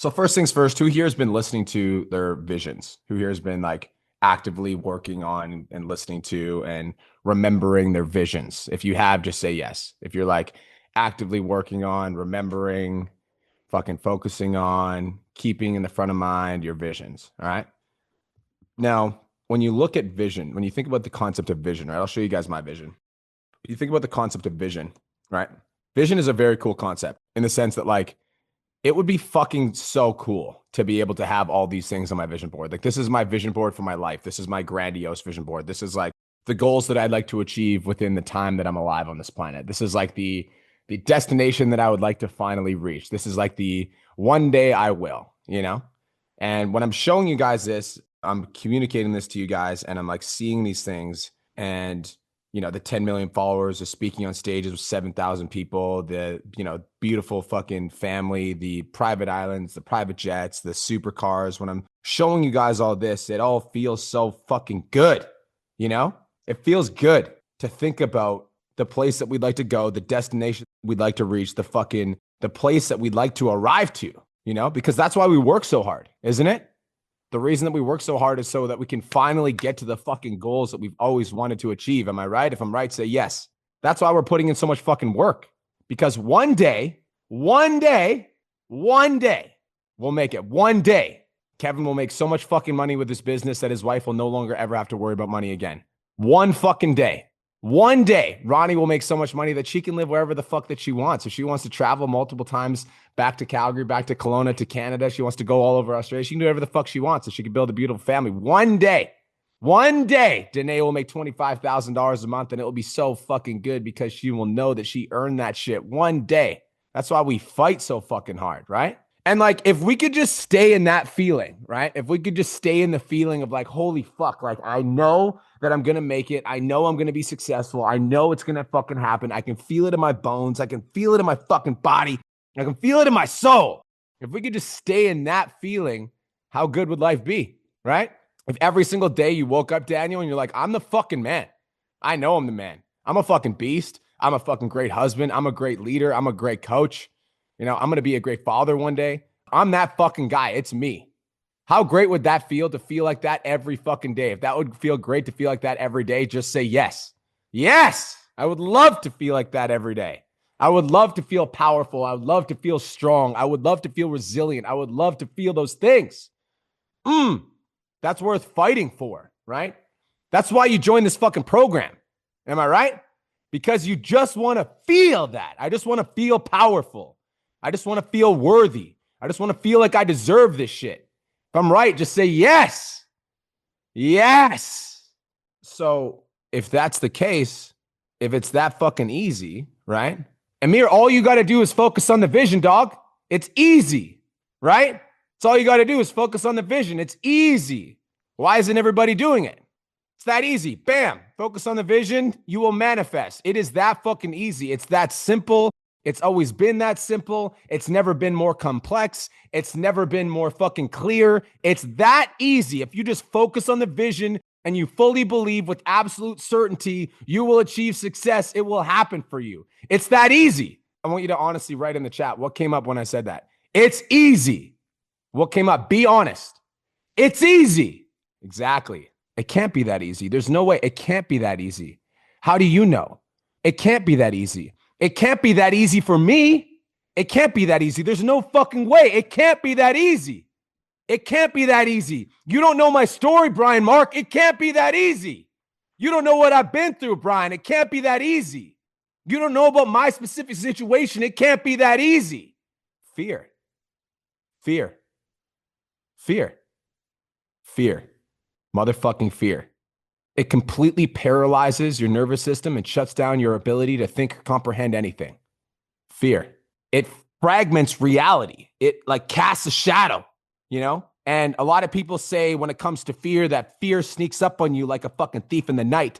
So first things first, who here has been listening to their visions? Who here has been like actively working on and listening to and remembering their visions? If you have, just say yes. If you're like actively working on remembering, fucking focusing on, keeping in the front of mind your visions. All right. Now, when you look at vision, when you think about the concept of vision, right? I'll show you guys my vision. You think about the concept of vision, right? Vision is a very cool concept in the sense that like it would be fucking so cool to be able to have all these things on my vision board. Like this is my vision board for my life. This is my grandiose vision board. This is like the goals that I'd like to achieve within the time that I'm alive on this planet. This is like the destination that I would like to finally reach. This is like the one day I will, you know? And when I'm showing you guys this, I'm communicating this to you guys and I'm like seeing these things and the 10 million followers, the speaking on stages with 7,000 people, the, beautiful fucking family, the private islands, the private jets, the supercars. When I'm showing you guys all this, it all feels so fucking good. It feels good to think about the place that we'd like to go, the destination we'd like to reach, the place that we'd like to arrive to, because that's why we work so hard, isn't it? The reason that we work so hard is so that we can finally get to the fucking goals that we've always wanted to achieve. Am I right? If I'm right, say yes. That's why we're putting in so much fucking work. Because one day, we'll make it. One day, Kevin will make so much fucking money with this business that his wife will no longer ever have to worry about money again. One fucking day. One day, Ronnie will make so much money that she can live wherever the fuck that she wants. If she wants to travel multiple times back to Calgary, back to Kelowna, to Canada, she wants to go all over Australia, she can do whatever the fuck she wants so she can build a beautiful family. One day, Danae will make $25,000 a month and it will be so fucking good because she will know that she earned that shit one day. That's why we fight so fucking hard, right? And like, if we could just stay in that feeling, right? If we could just stay in the feeling of like, holy fuck, like I know that I'm going to make it. I know I'm going to be successful. I know it's going to fucking happen. I can feel it in my bones. I can feel it in my fucking body. I can feel it in my soul. If we could just stay in that feeling, how good would life be, right? If every single day you woke up, Daniel, and you're like, I'm the fucking man. I know I'm the man. I'm a fucking beast. I'm a fucking great husband. I'm a great leader. I'm a great coach. I'm going to be a great father one day. I'm that fucking guy. It's me. How great would that feel to feel like that every fucking day? If that would feel great to feel like that every day, just say yes. Yes. I would love to feel like that every day. I would love to feel powerful. I would love to feel strong. I would love to feel resilient. I would love to feel those things. That's worth fighting for, right? That's why you join this fucking program. Am I right? Because you just want to feel that. I just want to feel powerful. I just want to feel worthy. I just want to feel like I deserve this shit. If I'm right, just say yes. Yes. So if that's the case, if it's that fucking easy, right? Amir, all you got to do is focus on the vision, dog. It's easy, right? It's all you got to do is focus on the vision. It's easy. Why isn't everybody doing it? It's that easy. Bam. Focus on the vision. You will manifest. It is that fucking easy. It's that simple. It's always been that simple. It's never been more complex. It's never been more fucking clear. It's that easy. If you just focus on the vision and you fully believe with absolute certainty you will achieve success, it will happen for you. It's that easy. I want you to honestly write in the chat what came up when I said that. It's easy. What came up? Be honest. It's easy. Exactly. It can't be that easy. There's no way. It can't be that easy. How do you know? It can't be that easy. It can't be that easy for me. It can't be that easy. There's no fucking way. It can't be that easy. It can't be that easy. You don't know my story, Brian Mark. It can't be that easy. You don't know what I've been through, Brian. It can't be that easy. You don't know about my specific situation. It can't be that easy. Fear. Fear. Fear. Fear. Motherfucking fear. It completely paralyzes your nervous system and shuts down your ability to think or comprehend anything. Fear. It fragments reality. It like casts a shadow, And a lot of people say when it comes to fear that fear sneaks up on you like a fucking thief in the night.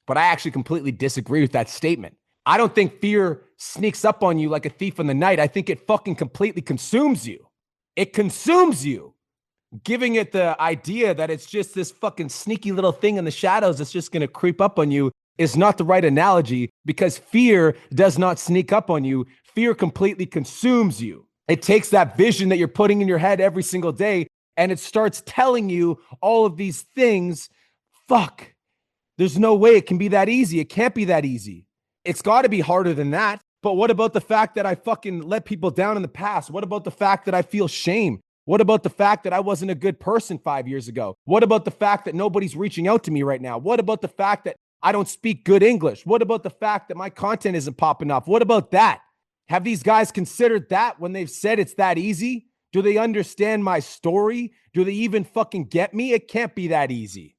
But I actually completely disagree with that statement. I don't think fear sneaks up on you like a thief in the night. I think it fucking completely consumes you. It consumes you. Giving it the idea that it's just this fucking sneaky little thing in the shadows that's just going to creep up on you is not the right analogy because fear does not sneak up on you. Fear completely consumes you. It takes that vision that you're putting in your head every single day, and it starts telling you all of these things. Fuck, there's no way it can be that easy. It can't be that easy. It's got to be harder than that. But what about the fact that I fucking let people down in the past? What about the fact that I feel shame? What about the fact that I wasn't a good person 5 years ago? What about the fact that nobody's reaching out to me right now? What about the fact that I don't speak good English? What about the fact that my content isn't popping off? What about that? Have these guys considered that when they've said it's that easy? Do they understand my story? Do they even fucking get me? It can't be that easy.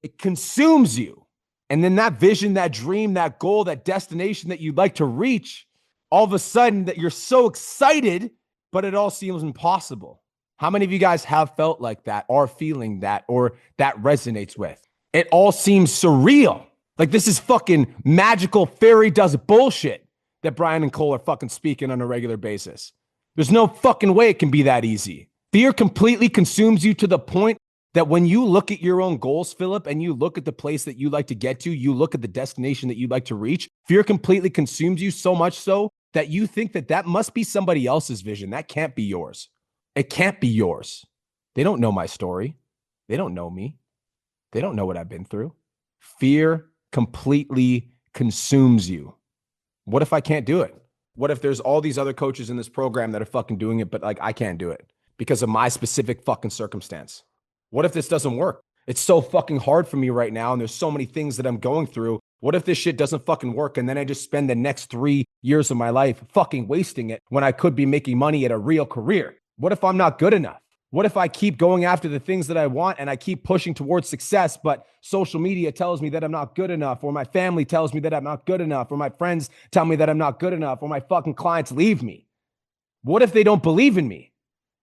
It consumes you. And then that vision, that dream, that goal, that destination that you'd like to reach, all of a sudden that you're so excited, but it all seems impossible. How many of you guys have felt like that, are feeling that, or that resonates with? It all seems surreal. Like this is fucking magical fairy dust bullshit that Brian and Cole are fucking speaking on a regular basis. There's no fucking way it can be that easy. Fear completely consumes you to the point that when you look at your own goals, Philip, and you look at the place that you like to get to, you look at the destination that you'd like to reach, fear completely consumes you so much so that you think that that must be somebody else's vision. That can't be yours. It can't be yours. They don't know my story. They don't know me. They don't know what I've been through. Fear completely consumes you. What if I can't do it? What if there's all these other coaches in this program that are fucking doing it, but like I can't do it because of my specific fucking circumstance? What if this doesn't work? It's so fucking hard for me right now, and there's so many things that I'm going through. What if this shit doesn't fucking work, and then I just spend the next 3 years of my life fucking wasting it when I could be making money at a real career? What if I'm not good enough? What if I keep going after the things that I want and I keep pushing towards success, but social media tells me that I'm not good enough, or my family tells me that I'm not good enough, or my friends tell me that I'm not good enough, or my fucking clients leave me? What if they don't believe in me?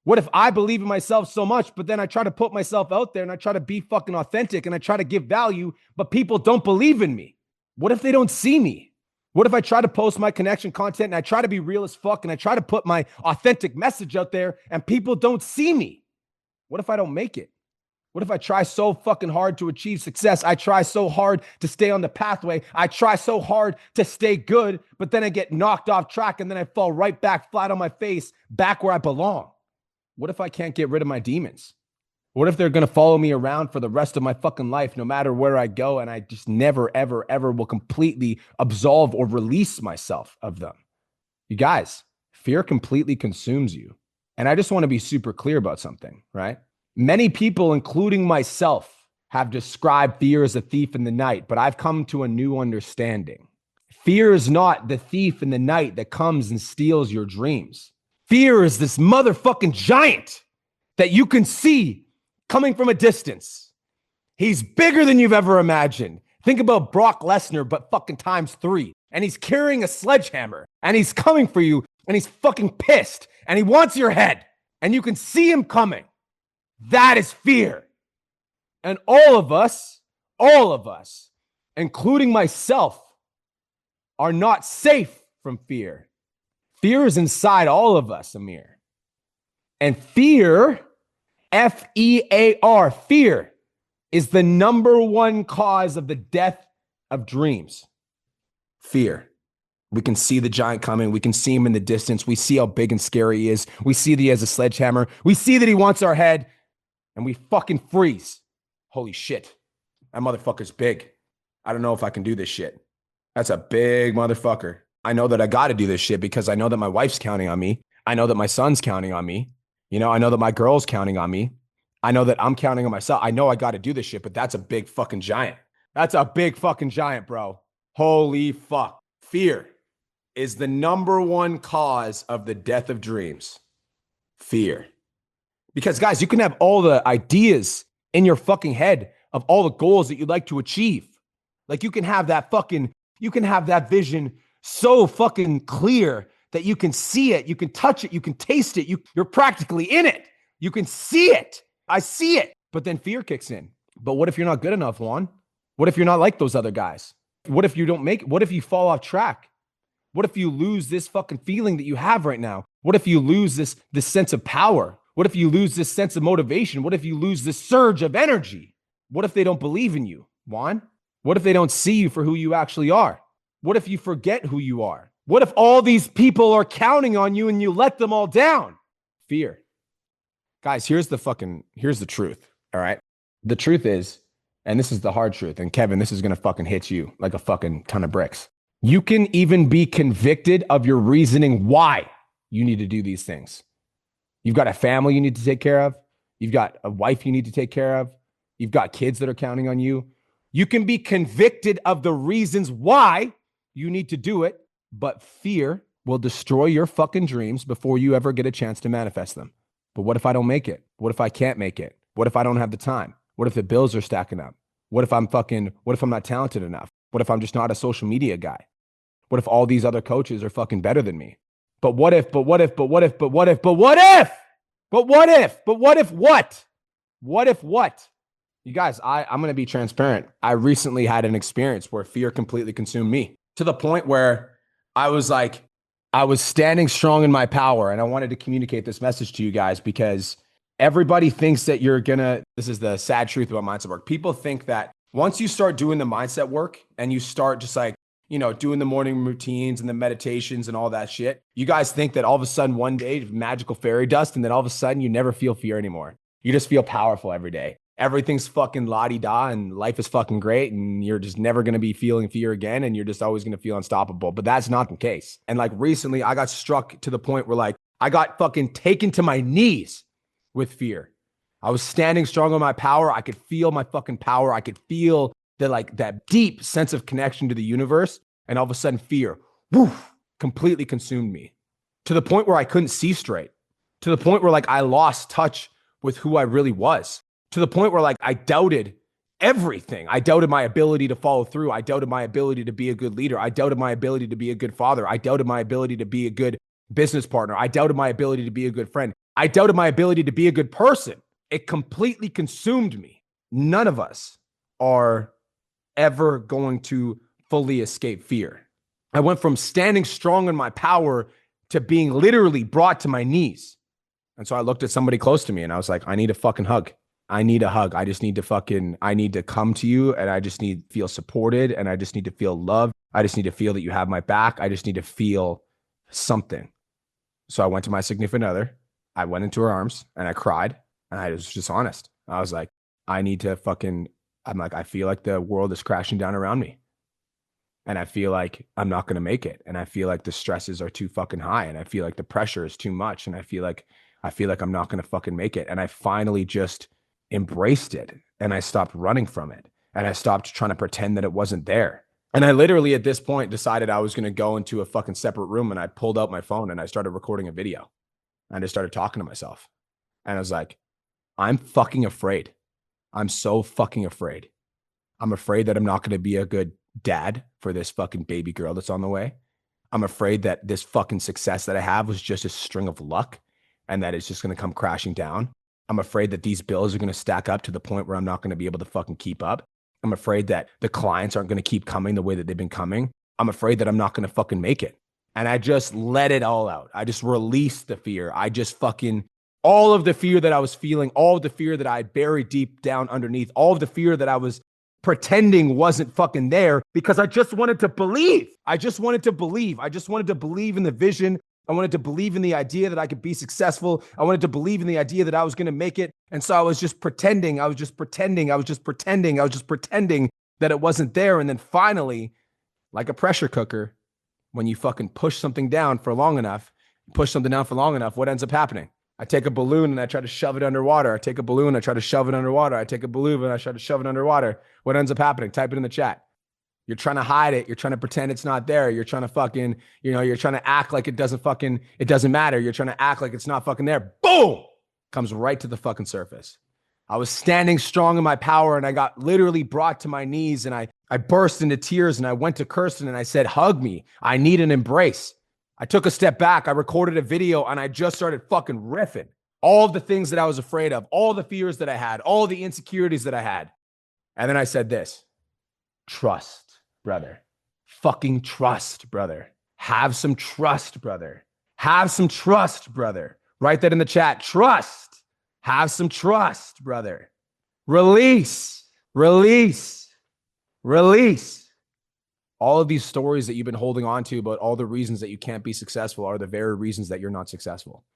What if I believe in myself so much, but then I try to put myself out there and I try to be fucking authentic and I try to give value, but people don't believe in me? What if they don't see me? What if I try to post my connection content and I try to be real as fuck and I try to put my authentic message out there and people don't see me? What if I don't make it? What if I try so fucking hard to achieve success? I try so hard to stay on the pathway. I try so hard to stay good, but then I get knocked off track and then I fall right back flat on my face, back where I belong. What if I can't get rid of my demons? What if they're going to follow me around for the rest of my fucking life, no matter where I go, and I just never, ever, ever will completely absolve or release myself of them? You guys, fear completely consumes you. And I just want to be super clear about something, right? Many people, including myself, have described fear as a thief in the night, but I've come to a new understanding. Fear is not the thief in the night that comes and steals your dreams. Fear is this motherfucking giant that you can see coming from a distance. He's bigger than you've ever imagined. Think about Brock Lesnar, but fucking times 3. And he's carrying a sledgehammer and he's coming for you and he's fucking pissed and he wants your head and you can see him coming. That is fear. And all of us, including myself, are not safe from fear. Fear is inside all of us, Amir. And fear, F-E-A-R, fear is the number one cause of the death of dreams. Fear. We can see the giant coming. We can see him in the distance. We see how big and scary he is. We see that he has a sledgehammer. We see that he wants our head. And we fucking freeze. Holy shit. That motherfucker's big. I don't know if I can do this shit. That's a big motherfucker. I know that I got to do this shit because I know that my wife's counting on me. I know that my son's counting on me. You know, I know that my girl's counting on me. I know that I'm counting on myself. I know I got to do this shit, but that's a big fucking giant. That's a big fucking giant, bro. Holy fuck. Fear is the number one cause of the death of dreams. Fear. Because guys, you can have all the ideas in your fucking head of all the goals that you'd like to achieve. Like you can have that vision so fucking clear that you can see it, you can touch it, you can taste it, you're practically in it. You can see it. I see it. But then fear kicks in. But what if you're not good enough, Juan? What if you're not like those other guys? What if you don't make it? What if you fall off track? What if you lose this fucking feeling that you have right now? What if you lose this sense of power? What if you lose this sense of motivation? What if you lose this surge of energy? What if they don't believe in you, Juan? What if they don't see you for who you actually are? What if you forget who you are? What if all these people are counting on you and you let them all down? Fear. Guys, here's the truth. All right. The truth is, and this is the hard truth, and Kevin, this is going to fucking hit you like a fucking ton of bricks. You can even be convicted of your reasoning why you need to do these things. You've got a family you need to take care of. You've got a wife you need to take care of. You've got kids that are counting on you. You can be convicted of the reasons why you need to do it, but fear will destroy your fucking dreams before you ever get a chance to manifest them. But what if I don't make it? What if I can't make it? What if I don't have the time? What if the bills are stacking up? What if I'm not talented enough? What if I'm just not a social media guy? What if all these other coaches are fucking better than me? But what if what? You guys, I'm going to be transparent. I recently had an experience where fear completely consumed me to the point where I was standing strong in my power. And I wanted to communicate this message to you guys because everybody thinks that this is the sad truth about mindset work. People think that once you start doing the mindset work and you start just doing the morning routines and the meditations and all that shit, you guys think that all of a sudden one day magical fairy dust, and then all of a sudden you never feel fear anymore. You just feel powerful every day. Everything's fucking la-di-da and life is fucking great and you're just never going to be feeling fear again and you're just always going to feel unstoppable. But that's not the case. And recently I got struck to the point where I got fucking taken to my knees with fear. I was standing strong on my power. I could feel my fucking power. I could feel that deep sense of connection to the universe. And all of a sudden fear, completely consumed me to the point where I couldn't see straight, to the point where I lost touch with who I really was, to the point where I doubted everything. I doubted my ability to follow through. I doubted my ability to be a good leader. I doubted my ability to be a good father. I doubted my ability to be a good business partner. I doubted my ability to be a good friend. I doubted my ability to be a good person. It completely consumed me. None of us are ever going to fully escape fear. I went from standing strong in my power to being literally brought to my knees. And so I looked at somebody close to me and I was like, I need a fucking hug. I need a hug. I need to come to you and I just need to feel supported and I just need to feel loved. I just need to feel that you have my back. I just need to feel something. So I went to my significant other. I went into her arms and I cried and I was just honest. I was like, I feel like the world is crashing down around me. And I feel like I'm not going to make it. And I feel like the stresses are too fucking high. And I feel like the pressure is too much. And I feel like I'm not going to fucking make it. And I finally just embraced it. And I stopped running from it. And I stopped trying to pretend that it wasn't there. And I literally at this point decided I was going to go into a fucking separate room. And I pulled out my phone and I started recording a video. And I just started talking to myself. And I was like, I'm fucking afraid. I'm so fucking afraid. I'm afraid that I'm not going to be a good dad for this fucking baby girl that's on the way. I'm afraid that this fucking success that I have was just a string of luck and that it's just going to come crashing down. I'm afraid that these bills are going to stack up to the point where I'm not going to be able to fucking keep up. I'm afraid that the clients aren't going to keep coming the way that they've been coming. I'm afraid that I'm not going to fucking make it. And I just let it all out. I just released the fear. I just fucking, all of the fear that I was feeling, all of the fear that I had buried deep down underneath, all of the fear that I was pretending wasn't fucking there because I just wanted to believe. I just wanted to believe. I just wanted to believe in the vision. I wanted to believe in the idea that I could be successful. I wanted to believe in the idea that I was going to make it. And so I was just pretending. I was just pretending that it wasn't there. And then finally, like a pressure cooker, when you fucking push something down for long enough, what ends up happening? I take a balloon and I try to shove it underwater. I take a balloon, I try to shove it underwater. I take a balloon and I try to shove it underwater. What ends up happening? Type it in the chat. You're trying to hide it. You're trying to pretend it's not there. You're trying to fucking, you're trying to act like it doesn't matter. You're trying to act like it's not fucking there. Boom! Comes right to the fucking surface. I was standing strong in my power and I got literally brought to my knees and I burst into tears and I went to Kirsten and I said, hug me. I need an embrace. I took a step back. I recorded a video and I just started fucking riffing all of the things that I was afraid of, all the fears that I had, all the insecurities that I had. And then I said this, trust, brother. Fucking trust, brother. Have some trust, brother. Have some trust, brother. Write that in the chat. Trust. Have some trust, brother. Release, release, release All of these stories that you've been holding on to about all the reasons that you can't be successful are the very reasons that you're not successful.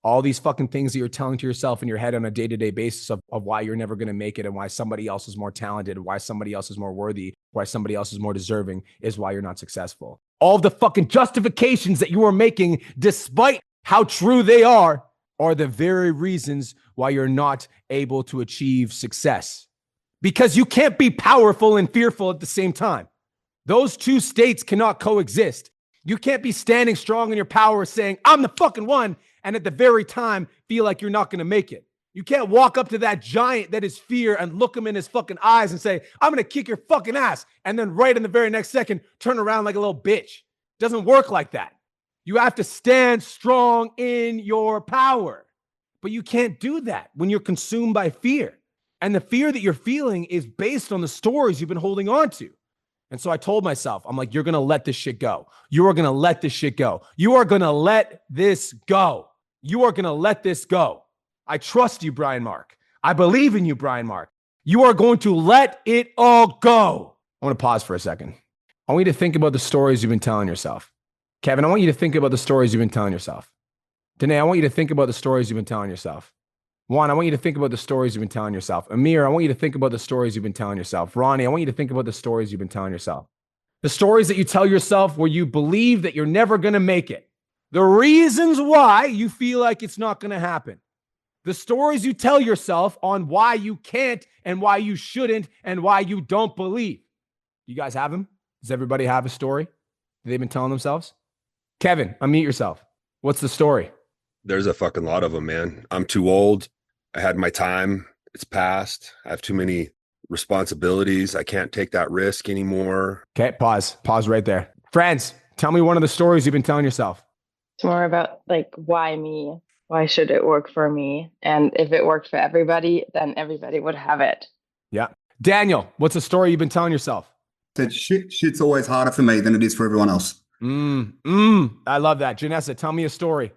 All these fucking things that you're telling to yourself in your head on a day-to-day basis of why you're never going to make it and why somebody else is more talented, why somebody else is more worthy, why somebody else is more deserving is why you're not successful. All of the fucking justifications that you are making, despite how true they are the very reasons why you're not able to achieve success. Because you can't be powerful and fearful at the same time. Those two states cannot coexist. You can't be standing strong in your power saying, I'm the fucking one, and at the very time feel like you're not going to make it. You can't walk up to that giant that is fear and look him in his fucking eyes and say, I'm going to kick your fucking ass. And then right in the very next second, turn around like a little bitch. It doesn't work like that. You have to stand strong in your power. But you can't do that when you're consumed by fear. And the fear that you're feeling is based on the stories you've been holding on to. And so I told myself, I'm like, you're going to let this shit go. You are going to let this shit go. You are going to let this go. You are going to let this go. I trust you, Brian Mark. I believe in you, Brian Mark. You are going to let it all go. I want to pause for a second. I want you to think about the stories you've been telling yourself. Kevin, I want you to think about the stories you've been telling yourself. Danae, I want you to think about the stories you've been telling yourself. Juan, I want you to think about the stories you've been telling yourself. Amir, I want you to think about the stories you've been telling yourself. Ronnie, I want you to think about the stories you've been telling yourself. The stories that you tell yourself where you believe that you're never going to make it. The reasons why you feel like it's not going to happen. The stories you tell yourself on why you can't and why you shouldn't and why you don't believe. You guys have them? Does everybody have a story that they've been telling themselves? Kevin, unmute yourself. What's the story? There's a fucking lot of them, man. I'm too old. I had my time. It's past. I have too many responsibilities. I can't take that risk anymore. Okay, pause. Pause right there. Friends, tell me one of the stories you've been telling yourself. It's more about like, why me? Why should it work for me? And if it worked for everybody, then everybody would have it. Yeah. Daniel, what's a story you've been telling yourself? That shit's always harder for me than it is for everyone else. I love that. Janessa, tell me a story.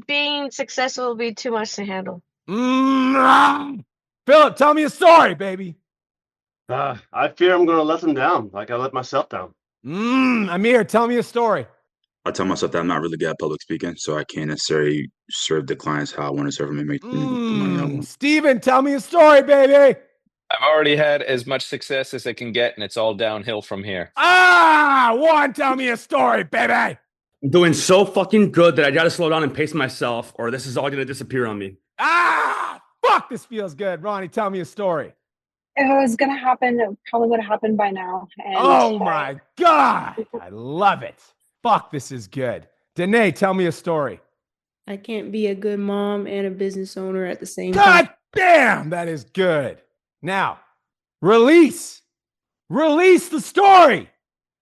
Being successful will be too much to handle. Philip, tell me a story, baby. I fear I'm going to let them down, like I let myself down. Amir, tell me a story. I tell myself that I'm not really good at public speaking, so I can't necessarily serve the clients how I want to serve them and make the money I want. Steven, tell me a story, baby. I've already had as much success as I can get, and it's all downhill from here. Juan, tell me a story, baby. I'm doing so fucking good that I gotta slow down and pace myself, or this is all gonna disappear on me. Fuck, this feels good. Ronnie, tell me a story. If it was gonna happen, it probably would have happened by now. And oh my God. I love it. Fuck, this is good. Danae, tell me a story. I can't be a good mom and a business owner at the same time. God damn, that is good. Now, release. Release the story.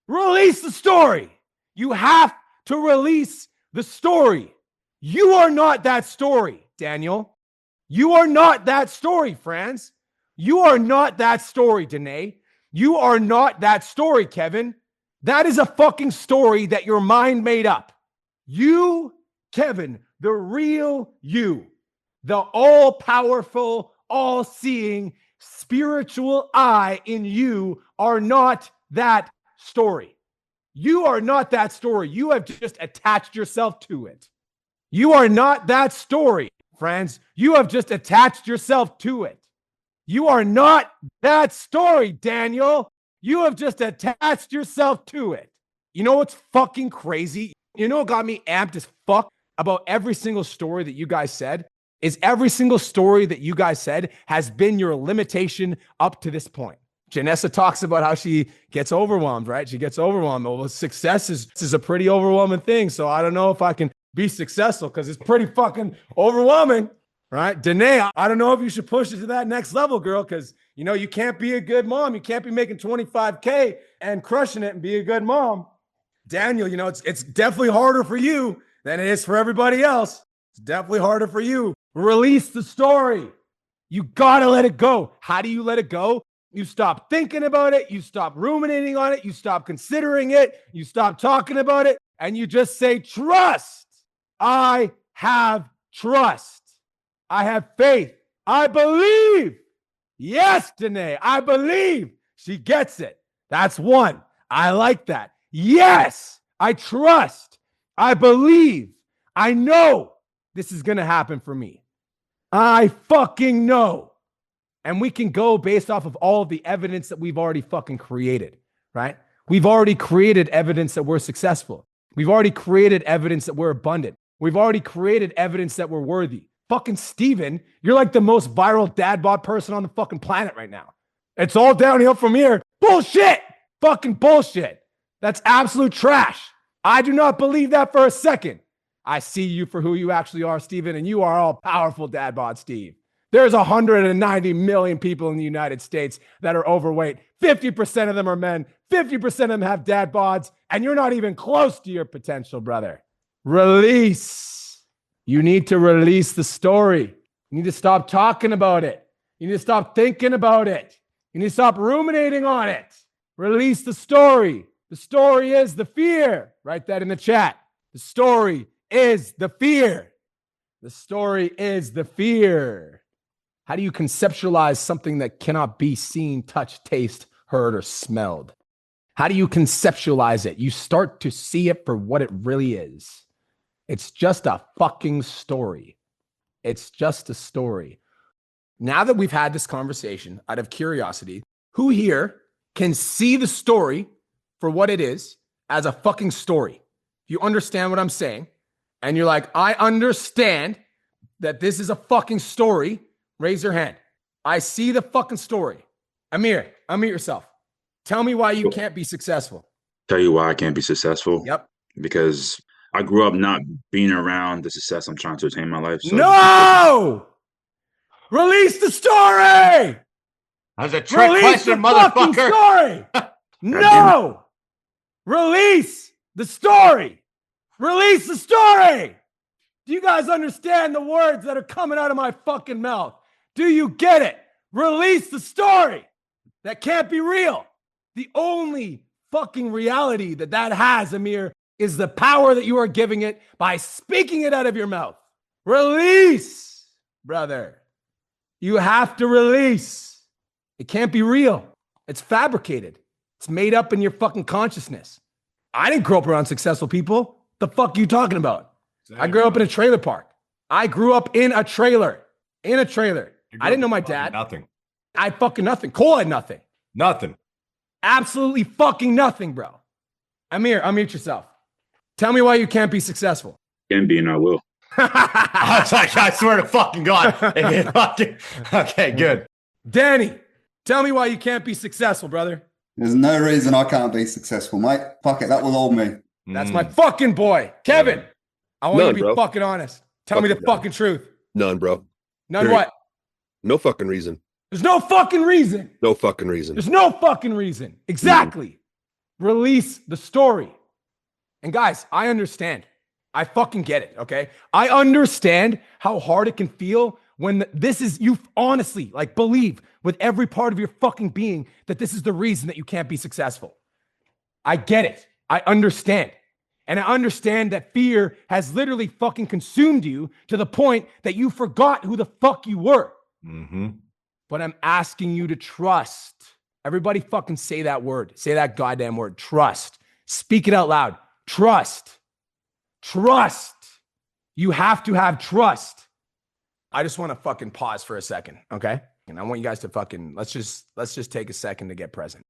Release the story. You have to release the story. You are not that story, Daniel. You are not that story, Franz. You are not that story, Danae. You are not that story, Kevin. That is a fucking story that your mind made up. You, Kevin, the real you, the all-powerful, all-seeing, spiritual I in you are not that story. You are not that story. You have just attached yourself to it. You are not that story, friends. You have just attached yourself to it. You are not that story, Daniel. You have just attached yourself to it. You know what's fucking crazy? You know what got me amped as fuck about every single story that you guys said? Is every single story that you guys said has been your limitation up to this point. Janessa talks about how she gets overwhelmed, right? She gets overwhelmed. Well, success is a pretty overwhelming thing. So I don't know if I can be successful because it's pretty fucking overwhelming, right? Danae, I don't know if you should push it to that next level, girl, because, you know, you can't be a good mom. You can't be making 25K and crushing it and be a good mom. Daniel, you know, it's definitely harder for you than it is for everybody else. It's definitely harder for you. Release the story. You got to let it go. How do you let it go? You stop thinking about it. You stop ruminating on it. You stop considering it. You stop talking about it. And you just say, trust. I have trust. I have faith. I believe. Yes, Danae, I believe. She gets it. That's one. I like that. Yes, I trust. I believe. I know this is going to happen for me. I fucking know. And we can go based off of all of the evidence that we've already fucking created, right? We've already created evidence that we're successful. We've already created evidence that we're abundant. We've already created evidence that we're worthy. Fucking Steven, you're like the most viral dad bod person on the fucking planet right now. It's all downhill from here. Bullshit. Fucking bullshit. That's absolute trash. I do not believe that for a second. I see you for who you actually are, Steven, and you are all powerful dad bod, Steve. There's 190 million people in the United States that are overweight. 50% of them are men. 50% of them have dad bods, and you're not even close to your potential, brother. Release. You need to release the story. You need to stop talking about it. You need to stop thinking about it. You need to stop ruminating on it. Release the story. The story is the fear. Write that in the chat. The story is the fear. The story is the fear. How do you conceptualize something that cannot be seen, touched, tasted, heard, or smelled? How do you conceptualize it? You start to see it for what it really is. It's just a fucking story. It's just a story. Now that we've had this conversation, out of curiosity, who here can see the story for what it is as a fucking story? You understand what I'm saying? And you're like, I understand that this is a fucking story. Raise your hand. I see the fucking story. Amir, unmute yourself. Tell me why you can't be successful. Tell you why I can't be successful? Yep. Because I grew up not being around the success I'm trying to attain in my life. So No! Release the story! That's a trick Release question, the fucking motherfucker. story! No! Release the story! Release the story! Do you guys understand the words that are coming out of my fucking mouth? Do you get it? Release the story. That can't be real. The only fucking reality that has, Amir, is the power that you are giving it by speaking it out of your mouth. Release, brother. You have to release. It can't be real. It's fabricated. It's made up in your fucking consciousness. I didn't grow up around successful people. The fuck are you talking about? I grew up in a trailer park. I grew up in a trailer. In a trailer. I didn't know my dad. Nothing. I had fucking nothing. Cole had nothing. Nothing. Absolutely fucking nothing, bro. Amir, unmute yourself. Tell me why you can't be successful. Can be and I will. I swear to fucking God. Okay, good. Danny, tell me why you can't be successful, brother. There's no reason I can't be successful, mate. Fuck it, that will hold me. That's my fucking boy. Kevin, I want you to be bro. fucking honest. Tell me the fucking truth. None, bro. None Period. what? No fucking reason. There's no fucking reason. No fucking reason. There's no fucking reason. Exactly. Release the story. And guys, I understand. I fucking get it, okay? I understand how hard it can feel when this is, you honestly, like, believe with every part of your fucking being that this is the reason that you can't be successful. I get it. I understand. And I understand that fear has literally fucking consumed you to the point that you forgot who the fuck you were. Mm-hmm. But I'm asking you to trust. Everybody fucking say that word. Say that goddamn word. Trust. Speak it out loud. Trust. Trust. You have to have trust. I just want to fucking pause for a second, okay? And I want you guys to fucking, let's just take a second to get present.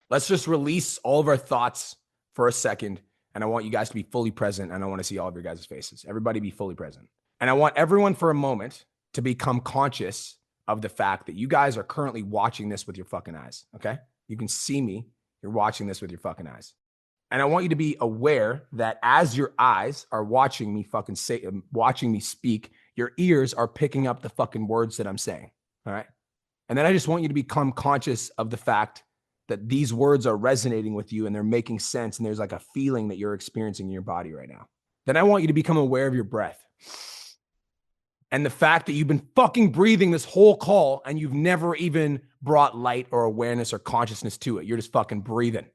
Let's just release all of our thoughts for a second. And I want you guys to be fully present. And I want to see all of your guys' faces. Everybody be fully present. And I want everyone for a moment to become conscious of the fact that you guys are currently watching this with your fucking eyes, okay? You can see me. You're watching this with your fucking eyes. And I want you to be aware that as your eyes are watching me fucking say, watching me speak, your ears are picking up the fucking words that I'm saying, all right? And then I just want you to become conscious of the fact that these words are resonating with you and they're making sense and there's like a feeling that you're experiencing in your body right now. Then I want you to become aware of your breath and the fact that you've been fucking breathing this whole call and you've never even brought light or awareness or consciousness to it. You're just fucking breathing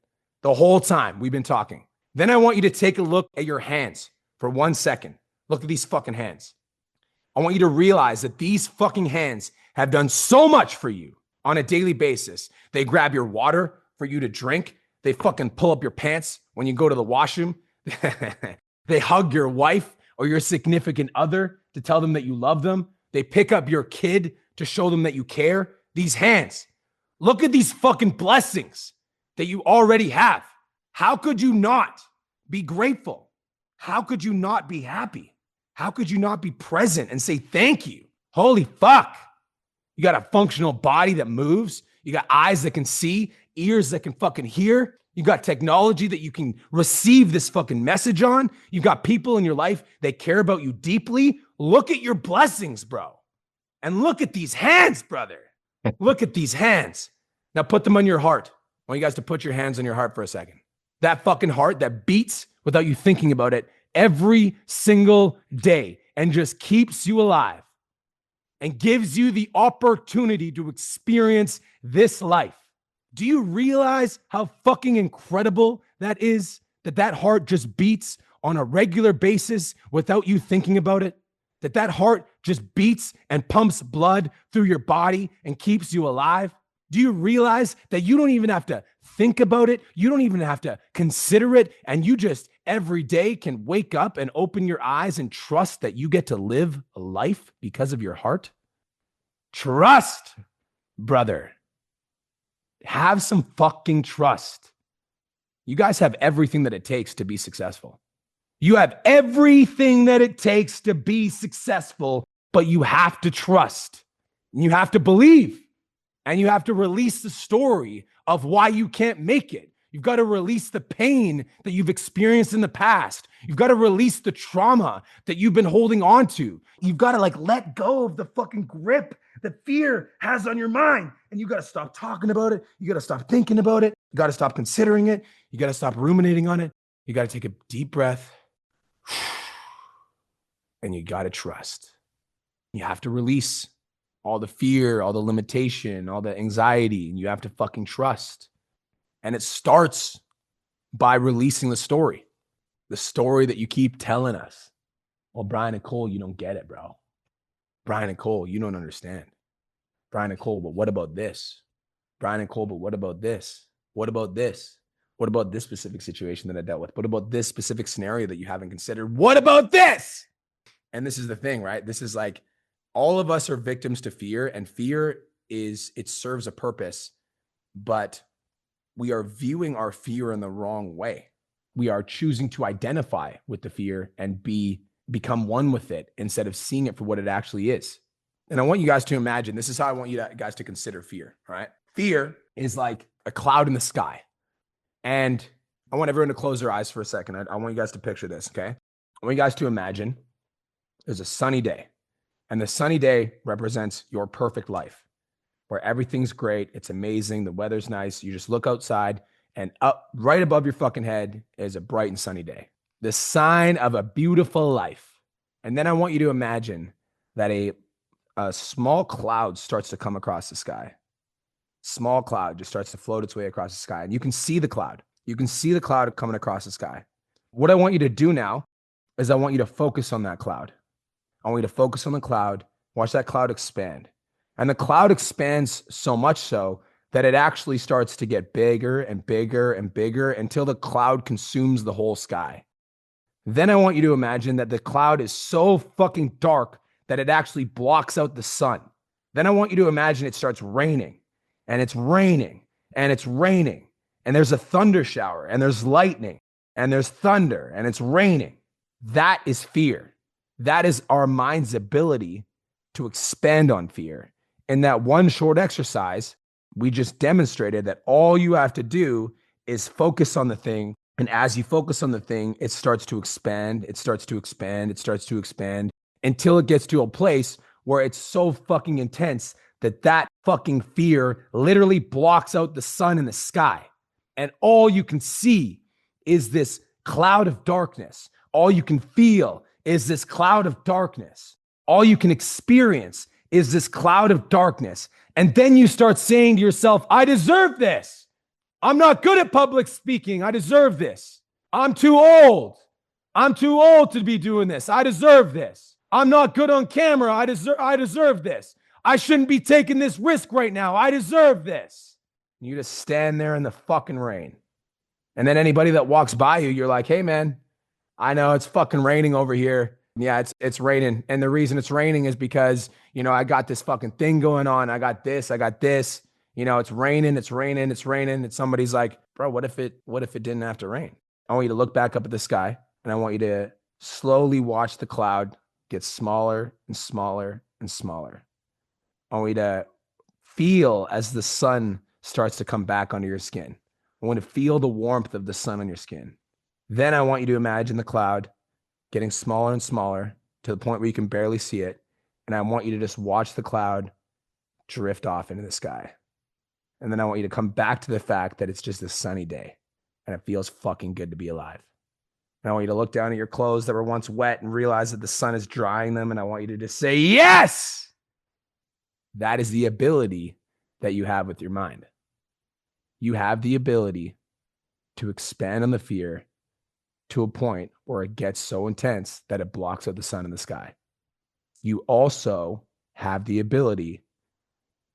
the whole time we've been talking. Then I want you to take a look at your hands for 1 second. Look at these fucking hands. I want you to realize that these fucking hands have done so much for you on a daily basis. They grab your water for you to drink. They fucking pull up your pants when you go to the washroom. They hug your wife or your significant other to tell them that you love them. They pick up your kid to show them that you care. These hands, look at these fucking blessings that you already have. How could you not be grateful? How could you not be happy? How could you not be present and say thank you? Holy fuck. You got a functional body that moves. You got eyes that can see, ears that can fucking hear. You got technology that you can receive this fucking message on. You got people in your life that care about you deeply. Look at your blessings, bro. And look at these hands, brother. Look at these hands. Now put them on your heart. I want you guys to put your hands on your heart for a second. That fucking heart that beats without you thinking about it every single day and just keeps you alive and gives you the opportunity to experience this life. Do you realize how fucking incredible that is? That heart just beats on a regular basis without you thinking about it? That heart just beats and pumps blood through your body and keeps you alive? Do you realize that you don't even have to think about it? You don't even have to consider it. And you just every day can wake up and open your eyes and trust that you get to live a life because of your heart? Trust, brother. Have some fucking trust. You guys have everything that it takes to be successful. You have everything that it takes to be successful, but you have to trust. And you have to believe. And you have to release the story of why you can't make it. You've got to release the pain that you've experienced in the past. You've got to release the trauma that you've been holding on to. You've got to let go of the fucking grip that fear has on your mind. And you got to stop talking about it. You got to stop thinking about it. You got to stop considering it. You got to stop ruminating on it. You got to take a deep breath. And you got to trust. You have to release all the fear, all the limitation, all the anxiety, and you have to fucking trust. And it starts by releasing the story that you keep telling us. Well, Brian and Cole, you don't get it, bro. Brian and Cole, you don't understand. Brian and Cole, but what about this? Brian and Cole, but what about this? What about this? What about this specific situation that I dealt with? What about this specific scenario that you haven't considered? What about this? And this is the thing, right? This is all of us are victims to fear, and fear it serves a purpose, but we are viewing our fear in the wrong way. We are choosing to identify with the fear and become one with it instead of seeing it for what it actually is. And I want you guys to imagine, this is how I want you guys to consider fear, all right? Fear is like a cloud in the sky. And I want everyone to close their eyes for a second. I want you guys to picture this, okay? I want you guys to imagine there's a sunny day. And the sunny day represents your perfect life, where everything's great. It's amazing. The weather's nice. You just look outside, and up right above your fucking head is a bright and sunny day. The sign of a beautiful life. And then I want you to imagine that a small cloud starts to come across the sky. Small cloud just starts to float its way across the sky. And you can see the cloud. You can see the cloud coming across the sky. What I want you to do now is I want you to focus on that cloud. I want you to focus on the cloud. Watch that cloud expand. And the cloud expands so much so that it actually starts to get bigger and bigger and bigger until the cloud consumes the whole sky. Then I want you to imagine that the cloud is so fucking dark that it actually blocks out the sun. Then I want you to imagine it starts raining, and it's raining, and it's raining, and there's a thunder shower, and there's lightning, and there's thunder, and it's raining. That is fear. That is our mind's ability to expand on fear. In that one short exercise, we just demonstrated that all you have to do is focus on the thing. And as you focus on the thing, it starts to expand. It starts to expand. It starts to expand until it gets to a place where it's so fucking intense that fucking fear literally blocks out the sun in the sky. And all you can see is this cloud of darkness. All you can feel is this cloud of darkness. All you can experience is this cloud of darkness. And then you start saying to yourself, I deserve this. I'm not good at public speaking. I deserve this. I'm too old. I'm too old to be doing this. I deserve this. I'm not good on camera. I deserve this. I shouldn't be taking this risk right now. I deserve this. You just stand there in the fucking rain. And then anybody that walks by you, you're like, hey man, I know it's fucking raining over here. Yeah, it's raining. And the reason it's raining is because, you know, I got this fucking thing going on. I got this. You know, it's raining. And somebody's like, bro, what if it didn't have to rain? I want you to look back up at the sky and I want you to slowly watch the cloud get smaller and smaller and smaller. I want you to feel as the sun starts to come back onto your skin. I want to feel the warmth of the sun on your skin. Then I want you to imagine the cloud getting smaller and smaller to the point where you can barely see it. And I want you to just watch the cloud drift off into the sky. And then I want you to come back to the fact that it's just a sunny day and it feels fucking good to be alive. And I want you to look down at your clothes that were once wet and realize that the sun is drying them. And I want you to just say, yes! That is the ability that you have with your mind. You have the ability to expand on the fear to a point where it gets so intense that it blocks out the sun in the sky. You also have the ability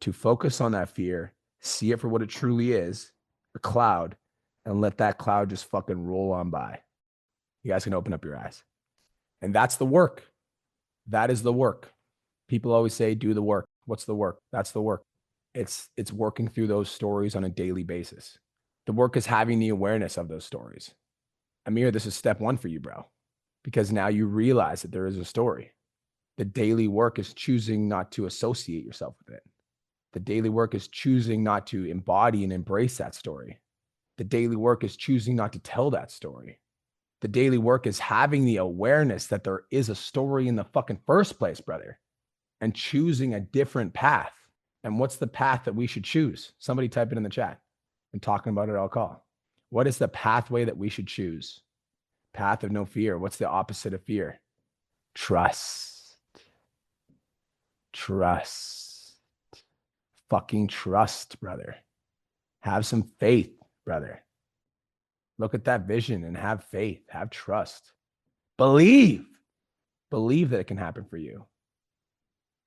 to focus on that fear, see it for what it truly is, a cloud, and let that cloud just fucking roll on by. You guys can open up your eyes. And that's the work. That is the work. People always say, do the work. What's the work? That's the work. It's working through those stories on a daily basis. The work is having the awareness of those stories. Amir, this is step one for you, bro, because now you realize that there is a story. The daily work is choosing not to associate yourself with it. The daily work is choosing not to embody and embrace that story. The daily work is choosing not to tell that story. The daily work is having the awareness that there is a story in the fucking first place, brother, and choosing a different path. And what's the path that we should choose? Somebody type it in the chat. I'm talking about it, I'll call. What is the pathway that we should choose? Path of no fear. What's the opposite of fear? Trust. Trust. Fucking trust, brother. Have some faith, brother. Look at that vision and have faith. Have trust. Believe. Believe that it can happen for you.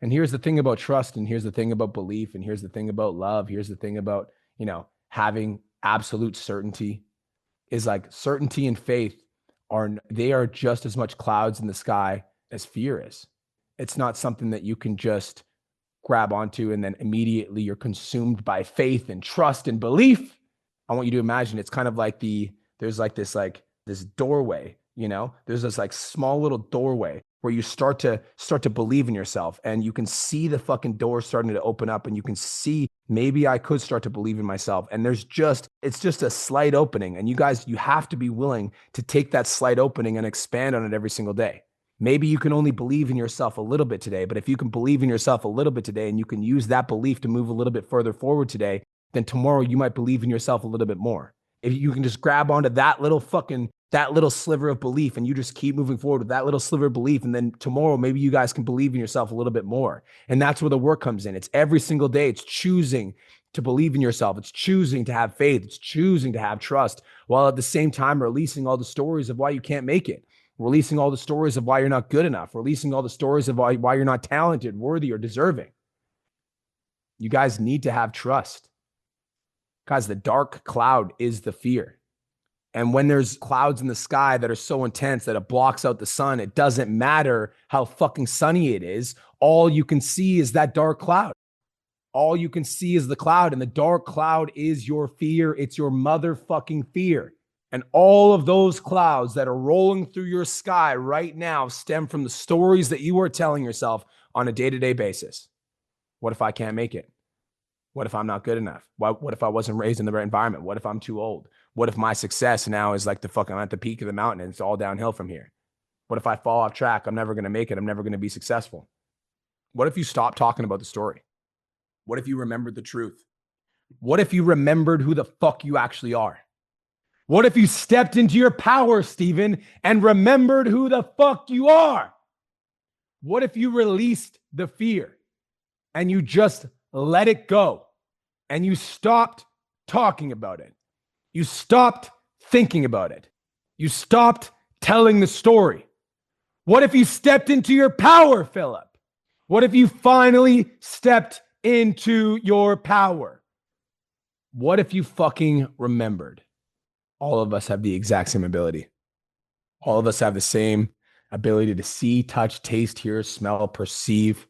And here's the thing about trust, and here's the thing about belief, and here's the thing about love. Here's the thing about, you know, having absolute certainty is like certainty and faith they are just as much clouds in the sky as fear is. It's not something that you can just grab onto and then immediately you're consumed by faith and trust and belief. I want you to imagine it's kind of like there's this doorway, you know, there's this like small little doorway where you start to believe in yourself and you can see the fucking door starting to open up and you can see maybe I could start to believe in myself. And it's just a slight opening. And you guys, you have to be willing to take that slight opening and expand on it every single day. Maybe you can only believe in yourself a little bit today, but if you can believe in yourself a little bit today and you can use that belief to move a little bit further forward today, then tomorrow you might believe in yourself a little bit more. If you can just grab onto that little sliver of belief and you just keep moving forward with that little sliver of belief. And then tomorrow, maybe you guys can believe in yourself a little bit more. And that's where the work comes in. It's every single day. It's choosing to believe in yourself. It's choosing to have faith. It's choosing to have trust while at the same time releasing all the stories of why you can't make it. Releasing all the stories of why you're not good enough. Releasing all the stories of why you're not talented, worthy, or deserving. You guys need to have trust. Guys, the dark cloud is the fear. And when there's clouds in the sky that are so intense that it blocks out the sun, it doesn't matter how fucking sunny it is. All you can see is that dark cloud. All you can see is the cloud, and the dark cloud is your fear. It's your motherfucking fear. And all of those clouds that are rolling through your sky right now stem from the stories that you are telling yourself on a day-to-day basis. What if I can't make it? What if I'm not good enough? What if I wasn't raised in the right environment? What if I'm too old? What if my success now is like I'm at the peak of the mountain and it's all downhill from here? What if I fall off track? I'm never going to make it. I'm never going to be successful. What if you stop talking about the story? What if you remembered the truth? What if you remembered who the fuck you actually are? What if you stepped into your power, Steven, and remembered who the fuck you are? What if you released the fear and you just let it go and you stopped talking about it? You stopped thinking about it. You stopped telling the story. What if you stepped into your power, Philip? What if you finally stepped into your power? What if you fucking remembered? all of us have the exact same ability. All of us have the same ability to see, touch, taste, hear, smell, perceive.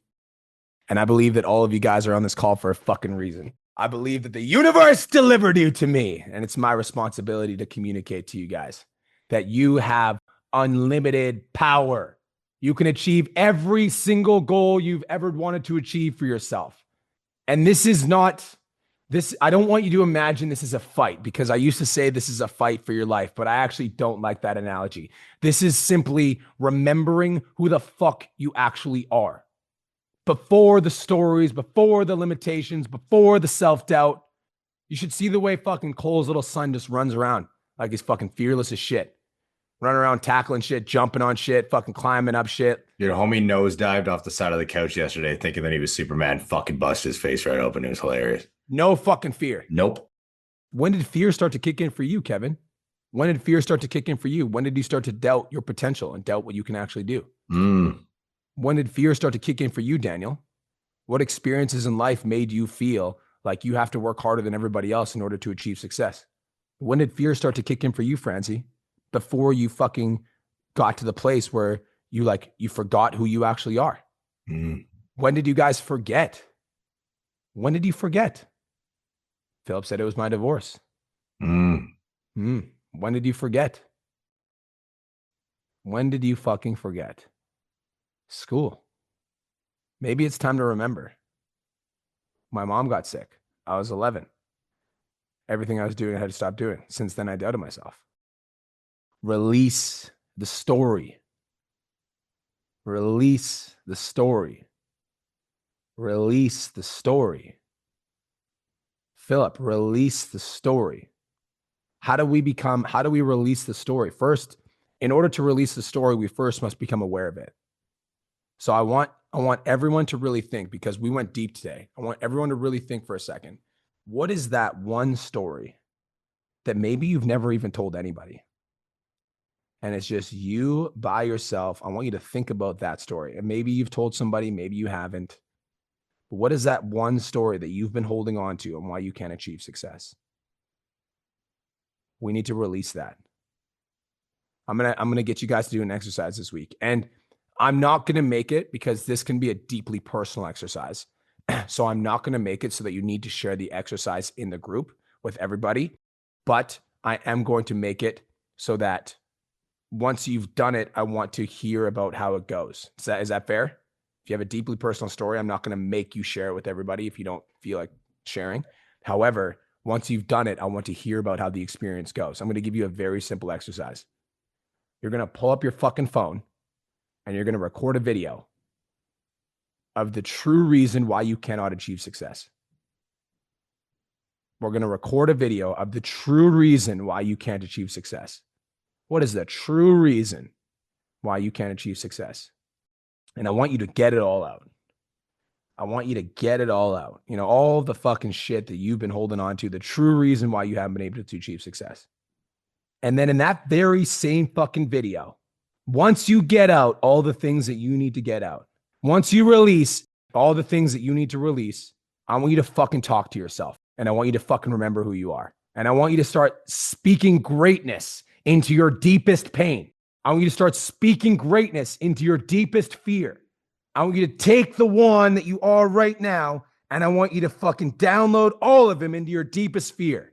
And I believe that all of you guys are on this call for a fucking reason. I believe that the universe delivered you to me, and it's my responsibility to communicate to you guys that you have unlimited power. You can achieve every single goal you've ever wanted to achieve for yourself. And this is not this. I don't want you to imagine this is a fight, because I used to say this is a fight for your life, but I actually don't like that analogy. This is simply remembering who the fuck you actually are. Before the stories, before the limitations, before the self-doubt. You should see the way fucking Cole's little son just runs around like he's fucking fearless as shit. Running around, tackling shit, jumping on shit, fucking climbing up shit. Your homie nosedived off the side of the couch yesterday thinking that he was Superman, fucking busted his face right open. It was hilarious. No fucking fear. Nope. When did fear start to kick in for you, Kevin? When did fear start to kick in for you? When did you start to doubt your potential and doubt what you can actually do? When did fear start to kick in for you, Daniel? What experiences in life made you feel like you have to work harder than everybody else in order to achieve success? When did fear start to kick in for you, Francie? Before you fucking got to the place where you forgot who you actually are. When did you guys forget? When did you forget? Philip said it was my divorce. When did you forget? When did you fucking forget? School. Maybe it's time to remember. My mom got sick. I was 11. Everything I was doing, I had to stop doing. Since then, I doubted myself. Release the story. Release the story. Release the story. Philip, release the story. How do we release the story? First, in order to release the story, we first must become aware of it. So I want everyone to really think, because we went deep today. I want everyone to really think for a second. What is that one story that maybe you've never even told anybody? And it's just you by yourself. I want you to think about that story. And maybe you've told somebody, maybe you haven't. But what is that one story that you've been holding on to and why you can't achieve success? We need to release that. I'm gonna get you guys to do an exercise this week. And I'm not going to make it, because this can be a deeply personal exercise. So I'm not going to make it so that you need to share the exercise in the group with everybody. But I am going to make it so that once you've done it, I want to hear about how it goes. Is that fair? If you have a deeply personal story, I'm not going to make you share it with everybody if you don't feel like sharing. However, once you've done it, I want to hear about how the experience goes. I'm going to give you a very simple exercise. You're going to pull up your fucking phone, and you're going to record a video of the true reason why you cannot achieve success. We're going to record a video of the true reason why you can't achieve success. What is the true reason why you can't achieve success? And I want you to get it all out. I want you to get it all out. You know, all the fucking shit that you've been holding on to, the true reason why you haven't been able to achieve success. And then in that very same fucking video, once you get out all the things that you need to get out, once you release all the things that you need to release, I want you to fucking talk to yourself. And I want you to fucking remember who you are. And I want you to start speaking greatness into your deepest pain. I want you to start speaking greatness into your deepest fear. I want you to take the one that you are right now, and I want you to fucking download all of them into your deepest fear,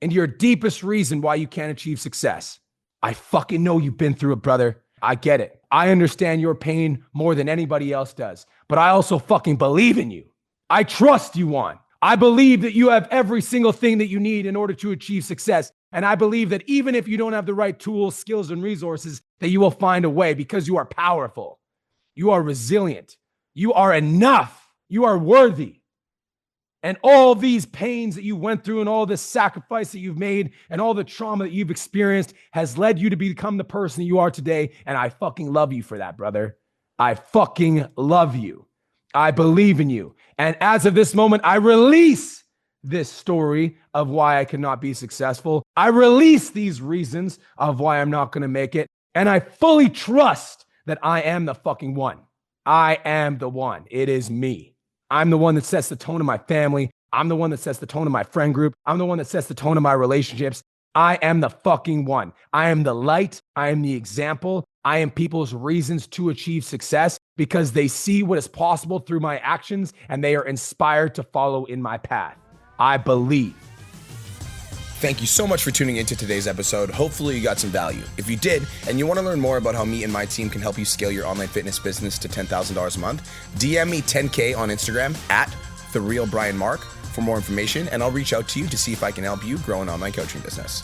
into your deepest reason why you can't achieve success. I fucking know you've been through it, brother. I get it. I understand your pain more than anybody else does, but I also fucking believe in you. I trust you, Juan. I believe that you have every single thing that you need in order to achieve success. And I believe that even if you don't have the right tools, skills, and resources, that you will find a way, because you are powerful. You are resilient. You are enough. You are worthy. And all these pains that you went through and all this sacrifice that you've made and all the trauma that you've experienced has led you to become the person you are today. And I fucking love you for that, brother. I fucking love you. I believe in you. And as of this moment, I release this story of why I cannot be successful. I release these reasons of why I'm not going to make it. And I fully trust that I am the fucking one. I am the one. It is me. I'm the one that sets the tone of my family. I'm the one that sets the tone of my friend group. I'm the one that sets the tone of my relationships. I am the fucking one. I am the light. I am the example. I am people's reasons to achieve success because they see what is possible through my actions and they are inspired to follow in my path. I believe. Thank you so much for tuning into today's episode. Hopefully you got some value. If you did, and you want to learn more about how me and my team can help you scale your online fitness business to $10,000 a month, DM me 10K on Instagram at TheRealBrianMark for more information, and I'll reach out to you to see if I can help you grow an online coaching business.